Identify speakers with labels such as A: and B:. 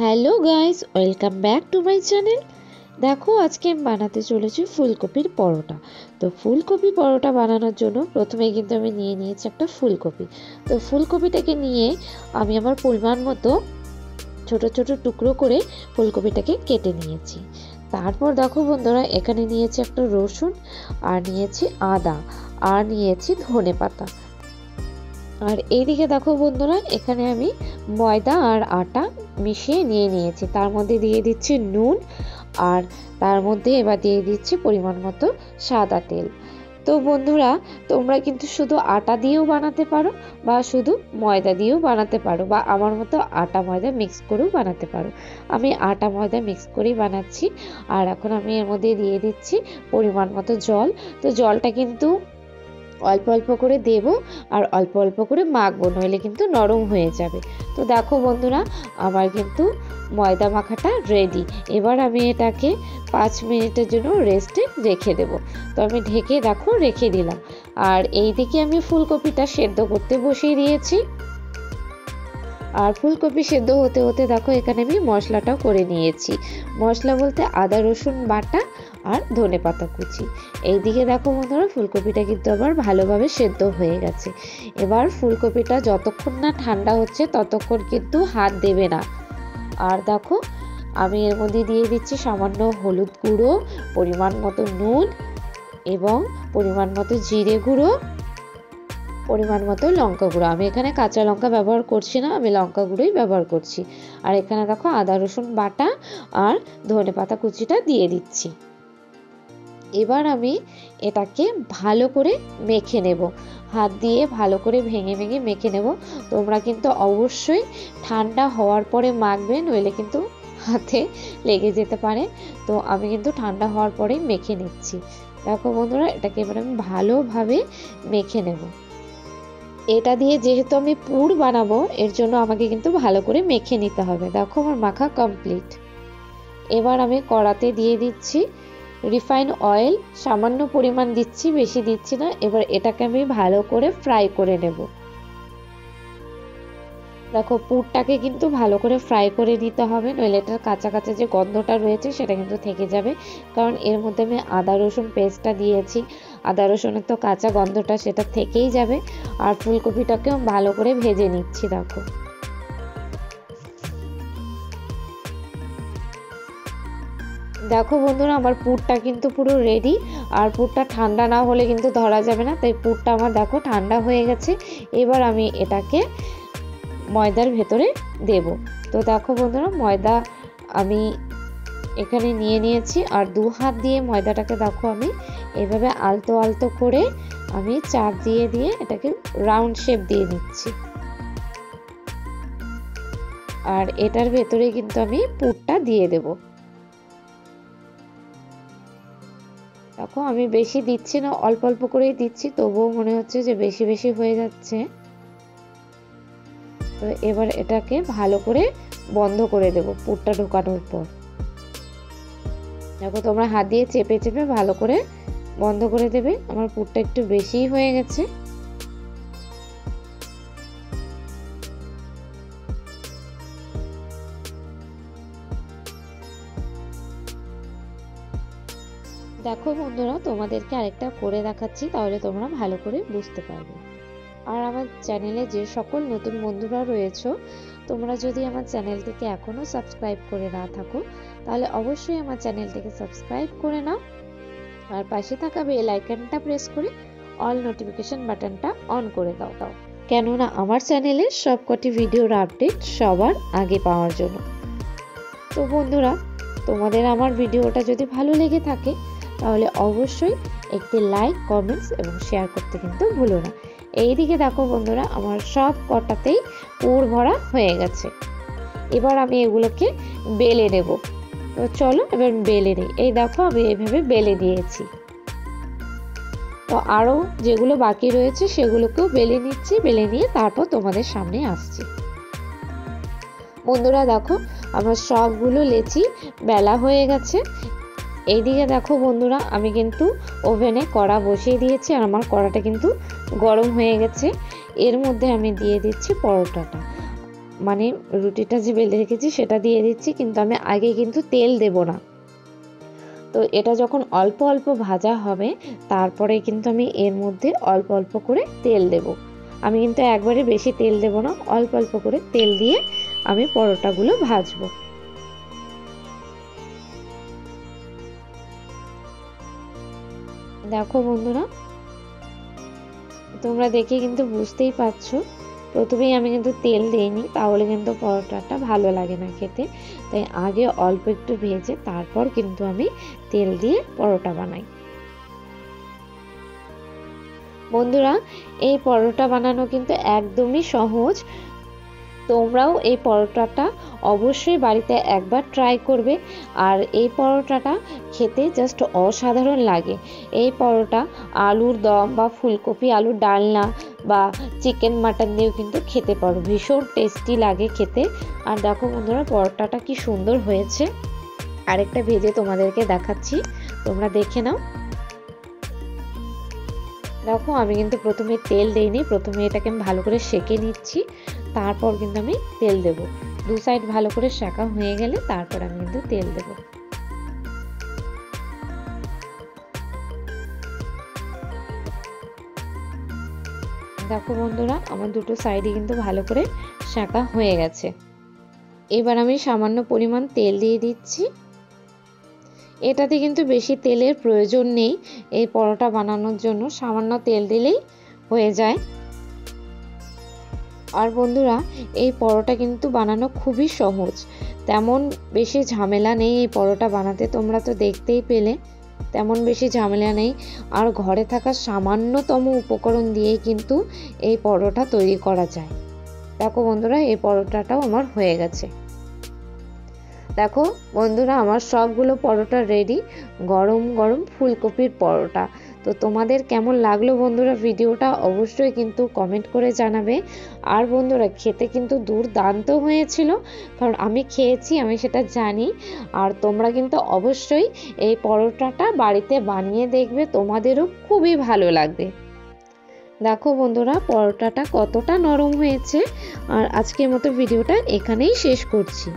A: Hello guys, welcome back to my channel. দেখো, আজকে আমি বানাতে চলেছি ফুলকপির পরোটা। তো ফুলকপি পরোটা বানানোর জন্য প্রথমে কিন্তু আমি নিয়ে নিয়েছি একটা ফুলকপি। তো ফুলকপিটাকে নিয়ে আমি আমার পরিমাণ মতো ছোট ছোট টুকরো করে ফুলকপিটাকে কেটে নিয়েছি। তারপর দেখো বন্ধুরা, এখানে নিয়েছি একটা রসুন, আর নিয়েছি আদা, আর নিয়েছি ধনেপাতা। আর এইদিকে দেখো বন্ধুরা, এখানে আমি ময়দা আর আটা মিশিয়ে নিয়েছি। তার মধ্যে দিয়ে দিচ্ছি নুন, আর তার মধ্যে এবার দিয়ে দিচ্ছি পরিমাণ মতো সাদা তেল। তো বন্ধুরা, তোমরা কিন্তু শুধু আটা দিয়েও বানাতে পারো, বা শুধু ময়দা দিয়েও বানাতে পারো, বা আমার মতো আটা ময়দা মিক্স করেও বানাতে পারো। আমি আটা ময়দা মিক্স করেই বানাচ্ছি। আর এখন আমি এর মধ্যে দিয়ে দিচ্ছি পরিমাণ মতো জল। তো জলটা কিন্তু অল্প অল্প করে দেব, আর অল্প অল্প করে মাখবো, নইলে কিন্তু নরম হয়ে যাবে। তো দেখো বন্ধুরা, আমার কিন্তু ময়দা মাখাটা রেডি। এবার আমি এটাকে 5 মিনিটের জন্য রেস্টে রেখে দেব। তো আমি ঢেকে দেখো রেখে দিলাম। আর এই দিকে আমি ফুলকপিটা সেদ্ধ করতে বসিয়ে দিয়েছি। আর ফুলকপি সেদ্ধ হতে হতে দেখো এখানে আমি মশলাটাও করে নিয়েছি। মশলা বলতে আদা রসুন বাটা আর ধনেপাতা কুচি। এইদিকে দেখো বন্ধুরা, ফুলকপিটা কিন্তু আবার ভালোভাবে সেদ্ধ হয়ে গেছে। এবার ফুলকপিটা যতক্ষণ না ঠান্ডা হচ্ছে ততক্ষণ কিন্তু হাত দেবে না। আর দেখো, আমি এর মধ্যে দিয়ে দিচ্ছি সামান্য হলুদ গুঁড়ো, পরিমাণ মতো নুন, এবং পরিমাণ মতো জিরে গুঁড়ো, পরিমাণ মতো লঙ্কা গুঁড়ো। আমি এখানে কাঁচা লঙ্কা ব্যবহার করছি না, আমি লঙ্কা গুঁড়োই ব্যবহার করছি। আর এখানে দেখো আদা রসুন বাটা আর ধনেপাতা কুচিটা দিয়ে দিচ্ছি। এবার আমি এটাকে ভালো করে মেখে নেব, হাত দিয়ে ভালো করে ভেঙে ভেঙে মেখে নেব। তোমরা কিন্তু অবশ্যই ঠান্ডা হওয়ার পরে মাখবে, নইলে কিন্তু হাতে লেগে যেতে পারে। তো আমি কিন্তু ঠান্ডা হওয়ার পরেই মেখে নিচ্ছি। দেখো বন্ধুরা, এটাকে এবার আমি ভালোভাবে মেখে নেব। এটা দিয়ে যেহেতু আমি পুর বানাবো, এর জন্য আমাকে কিন্তু ভালো করে মেখে নিতে হবে। দেখো আমার মাখা কমপ্লিট। এবার আমি কড়াতে দিয়ে দিচ্ছি রিফাইন অয়েল, সামান্য পরিমাণ দিচ্ছি, বেশি দিচ্ছি না। এবার এটাকে আমি ভালো করে ফ্রাই করে নেব। দেখো, পুরটাকে কিন্তু ভালো করে ফ্রাই করে নিতে হবে, নইলে এটার কাঁচা কাঁচা যে গন্ধটা রয়েছে সেটা কিন্তু থেকে যাবে। কারণ এর মধ্যে আমি আদা রসুন পেস্টটা দিয়েছি, আদা রসুনের তো কাঁচা গন্ধটা সেটা থেকেই যাবে। আর ফুলকপিটাকেও ভালো করে ভেজে নিচ্ছি। দেখো, দেখো বন্ধুরা, আমার পুরটা কিন্তু পুরো রেডি। আর পুরটা ঠান্ডা না হলে কিন্তু ধরা যাবে না, তাই পুরটা আমার দেখো ঠান্ডা হয়ে গেছে। এবার আমি এটাকে ময়দার ভেতরে দেব। তো দেখো বন্ধুরা, ময়দা আমি এখানে নিয়েছি, আর 2 হাত দিয়ে ময়দাটাকে দেখো আমি এভাবে আলতো আলতো করে আমি চাপ দিয়ে দিয়ে এটাকে রাউন্ড শেপ দিয়ে নিচ্ছি। আর এটার ভেতরে কিন্তু আমি পুরটা দিয়ে দেব। দেখো, আমি বেশি দিচ্ছি না, অল্প অল্প করেই দিচ্ছি, তবুও মনে হচ্ছে যে বেশি বেশি হয়ে যাচ্ছে। তো এবার এটাকে ভালো করে বন্ধ করে দেব পুরটা ঢোকানোর পর। দেখো, তোমরা হাত দিয়ে চেপে চেপে ভালো করে বন্ধ করে দেবে। আমার পুরটা একটু বেশিই হয়ে গেছে। দেখো বন্ধুরা, তোমাদেরকে আরেকটা করে দেখাচ্ছি, তাহলে তোমরা ভালো করে বুঝতে পারবে। আর আমার চ্যানেলে যে সকল নতুন বন্ধুরা রয়েছে, তোমরা যদি আমার চ্যানেলটিকে এখনও সাবস্ক্রাইব করে না থাকো, তাহলে অবশ্যই আমার চ্যানেলটিকে সাবস্ক্রাইব করে নাও। আর পাশে থাকা বেল আইকনটা প্রেস করে অল নোটিফিকেশন বাটনটা অন করে দাও। কেননা আমার চ্যানেলের সবকটি ভিডিওর আপডেট সবার আগে পাওয়ার জন্য। তো বন্ধুরা, তোমাদের আমার ভিডিওটা যদি ভালো লেগে থাকে, তাহলে অবশ্যই একটি লাইক, কমেন্টস এবং শেয়ার করতে কিন্তু ভুলো না। এইদিকে দেখো বন্ধুরা, আমার সব কটাতেই পুর ভরা হয়ে গেছে। এবার আমি এগুলোকে বেলে নেব। তো চলো এবার বেলে নিই। এই দেখো, আমি এইভাবে বেলে দিয়েছি। তো আরও যেগুলো বাকি রয়েছে সেগুলোকেও বেলে নিচ্ছি, বেলে নিয়ে তারপর তোমাদের সামনে আসছি। বন্ধুরা দেখো, আমার সবগুলো লেচি বেলা হয়ে গেছে। এইদিকে দেখো বন্ধুরা, আমি কিন্তু ওভেনে কড়া বসিয়ে দিয়েছি, আর আমার কড়াটা কিন্তু গরম হয়ে গেছে। এর মধ্যে আমি দিয়ে দিচ্ছি পরোটাটা। মানে রুটিটা যে বেলে রেখেছি সেটা দিয়ে দিচ্ছি, কিন্তু আমি আগে কিন্তু তেল দেব না। তো এটা যখন অল্প অল্প ভাজা হবে তারপরে কিন্তু আমি এর মধ্যে অল্প অল্প করে তেল দেব। আমি কিন্তু একবারে বেশি তেল দেব না, অল্প অল্প করে তেল দিয়ে আমি পরোটাগুলো ভাজবো। দেখো বন্ধুরা, তোমরা দেখে কিন্তু বুঝতেই পারছো প্রথমেই আমি কিন্তু তেল দিইনি, তাহলে কিন্তু পরোটাটা ভালো লাগে না খেতে। তাই আগে অল্প একটু ভেজে তারপর কিন্তু আমি তেল দিয়ে পরোটা বানাই। বন্ধুরা, এই পরোটা বানানো কিন্তু একদমই সহজ। তোমরাও এই পরোটাটা অবশ্যই বাড়িতে একবার ট্রাই করবে। আর এই পরোটাটা খেতে জাস্ট অসাধারণ লাগে। এই পরোটা আলুর দম বা ফুলকপি আলুর ডালনা বা চিকেন মাটন দিয়েও কিন্তু খেতে পারো, ভীষণ টেস্টি লাগে খেতে। আর দেখো বন্ধুরা, পরোটাটা কি সুন্দর হয়েছে। আরেকটা ভেজে তোমাদেরকে দেখাচ্ছি, তোমরা দেখে নাও। দেখো, আমি কিন্তু প্রথমে তেল দেইনি, প্রথমে এটাকে আমি ভালো করে সেঁকে নিচ্ছি, তারপর কিন্তু আমি তেল দেব। দু সাইড ভালো করে সেঁকা হয়ে গেলে তারপর আমি কিন্তু তেল দেব। দেখো বন্ধুরা, আমার দুটো সাইডই কিন্তু ভালো করে সেঁকা হয়ে গেছে। এবার আমি সামান্য পরিমাণ তেল দিয়ে দিচ্ছি। এটাতে কিন্তু বেশি তেলের প্রয়োজন নেই, এই পরোটা বানানোর জন্য সামান্য তেল দিলেই হয়ে যায়। আর বন্ধুরা, এই পরোটা কিন্তু বানানো খুবই সহজ, তেমন বেশি ঝামেলা নেই এই পরোটা বানাতে। তোমরা তো দেখতেই পেলে তেমন বেশি ঝামেলা নেই। আর ঘরে থাকা সামান্যতম উপকরণ দিয়েই কিন্তু এই পরোটা তৈরি করা যায়। দেখো বন্ধুরা, এই পরোটাটাও আমার হয়ে গেছে। দেখো বন্ধুরা, আমার সবগুলো পরোটা রেডি, গরম গরম ফুলকপির পরোটা। তো তোমাদের কেমন লাগলো বন্ধুরা ভিডিওটা অবশ্যই কিন্তু কমেন্ট করে জানাবে। আর বন্ধুরা, খেতে কিন্তু দুর্দান্ত হয়েছিল, কারণ আমি খেয়েছি, আমি সেটা জানি। আর তোমরা কিন্তু অবশ্যই এই পরোটাটা বাড়িতে বানিয়ে দেখবে, তোমাদেরও খুবই ভালো লাগবে। দেখো বন্ধুরা, পরোটাটা কতটা নরম হয়েছে। আর আজকের মতো ভিডিওটা এখানেই শেষ করছি।